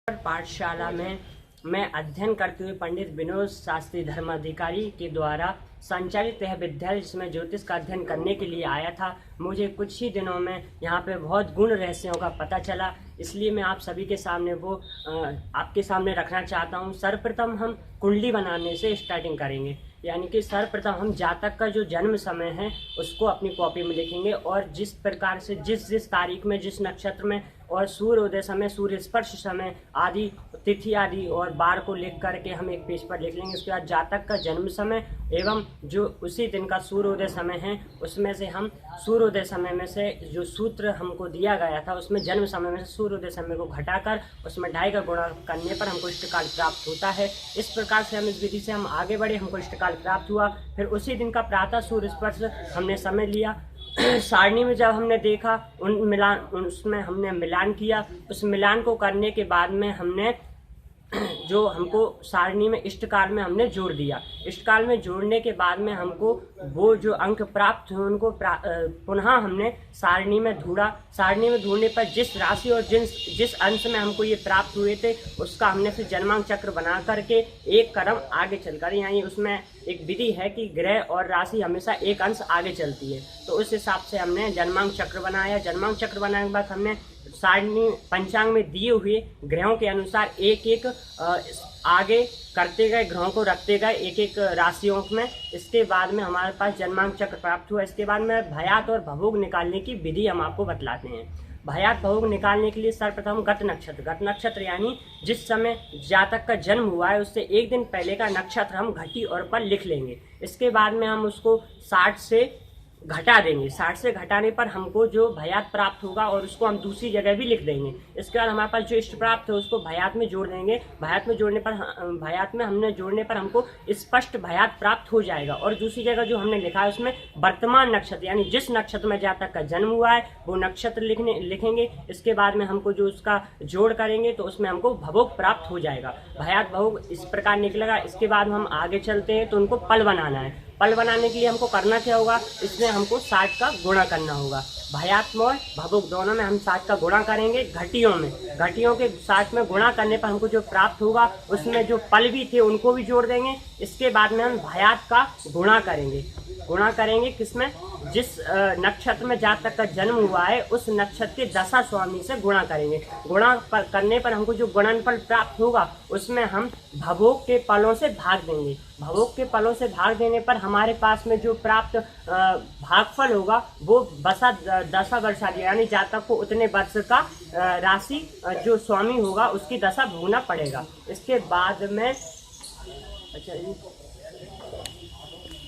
पाठशाला में मैं अध्ययन करते हुए पंडित विनोद शास्त्री धर्माधिकारी के द्वारा संचालित यह विद्यालय जिसमें ज्योतिष का अध्ययन करने के लिए आया था। मुझे कुछ ही दिनों में यहाँ पे बहुत गुण रहस्यों का पता चला, इसलिए मैं आप सभी के सामने वो आपके सामने रखना चाहता हूँ। सर्वप्रथम हम कुंडली बनाने से स्टार्टिंग करेंगे, यानी कि सर्वप्रथम हम जातक का जो जन्म समय है उसको अपनी कॉपी में लिखेंगे और जिस प्रकार से जिस तारीख में जिस नक्षत्र में और सूर्योदय समय, सूर्य स्पर्श समय आदि तिथि आदि और बार को लिख करके हम एक पेज पर लिख लेंगे। उसके बाद जातक का जन्म समय एवं जो उसी दिन का सूर्योदय समय है उसमें से हम सूर्योदय समय में से जो सूत्र हमको दिया गया था उसमें जन्म समय में से सूर्योदय समय को घटाकर उसमें 2.5 का गुणा करने पर हमको इष्टकाल प्राप्त होता है। इस प्रकार से हम इस विधि से हम आगे बढ़े, हमको इष्टकाल प्राप्त हुआ। फिर उसी दिन का प्रातः सूर्य स्पर्श हमने समय लिया। सारणी में जब हमने देखा उसमें हमने मिलान किया। उस मिलान को करने के बाद में हमने जो हमको सारणी में इष्टकाल में हमने जोड़ दिया। इष्टकाल में जोड़ने के बाद में हमको वो जो अंक प्राप्त हुए उनको पुनः हमने सारणी में ढूंढा। सारणी में ढूंढने पर जिस राशि और जिस अंश में हमको ये प्राप्त हुए थे उसका हमने फिर जन्मांक चक्र बना करके एक कदम आगे चलकर, यानी उसमें एक विधि है कि ग्रह और राशि हमेशा एक अंश आगे चलती है, तो उस हिसाब से हमने जन्मांक चक्र बनाया। जन्मांक चक्र बनाने के बाद हमने सारणी पंचांग में दिए हुए ग्रहों के अनुसार एक एक आगे करते गए, ग्रहों को रखते गए एक एक राशियों में। इसके बाद में हमारे पास जन्मांक चक्र प्राप्त हुआ। इसके बाद में भयात और भवोग निकालने की विधि हम आपको बतलाते हैं। भयात भवोग निकालने के लिए सर्वप्रथम गत नक्षत्र यानी जिस समय जातक का जन्म हुआ है उससे एक दिन पहले का नक्षत्र हम घटी और पर लिख लेंगे। इसके बाद में हम उसको 60 से घटा देंगे। 60 से घटाने पर हमको जो भयात प्राप्त होगा और उसको हम दूसरी जगह भी लिख देंगे। इसके बाद हमारे पास जो इष्ट प्राप्त है उसको भयात में जोड़ देंगे। भयात में हमने जोड़ने पर हमको स्पष्ट भयात प्राप्त हो जाएगा। और दूसरी जगह जो हमने लिखा है उसमें वर्तमान नक्षत्र यानी जिस नक्षत्र में जातक का जन्म हुआ है वो नक्षत्र लिखेंगे। इसके बाद में हमको जो उसका जोड़ करेंगे तो उसमें हमको भवोग प्राप्त हो जाएगा। भयात भवोग इस प्रकार निकलेगा। इसके बाद हम आगे चलते हैं तो उनको पल बनाना है। पल बनाने के लिए हमको करना क्या होगा, इसमें हमको 60 का गुणा करना होगा। भयात और भवोग दोनों में हम 60 का गुणा करेंगे। घटियों के 60 में गुणा करने पर हमको जो प्राप्त होगा उसमें जो पल भी थे उनको भी जोड़ देंगे। इसके बाद में हम भयात का गुणा करेंगे किसमें, जिस नक्षत्र में जातक का जन्म हुआ है उस नक्षत्र के दशा स्वामी से गुणा करेंगे। करने पर हमको जो गुणनफल प्राप्त होगा उसमें हम भवोग के पलों से भाग देंगे। भवोग के पलों से भाग देने पर हमारे पास में जो प्राप्त भागफल होगा वो दशा वर्ष आदि यानी जातक को उतने वर्ष का राशि जो स्वामी होगा उसकी दशा भोगना पड़ेगा। इसके बाद में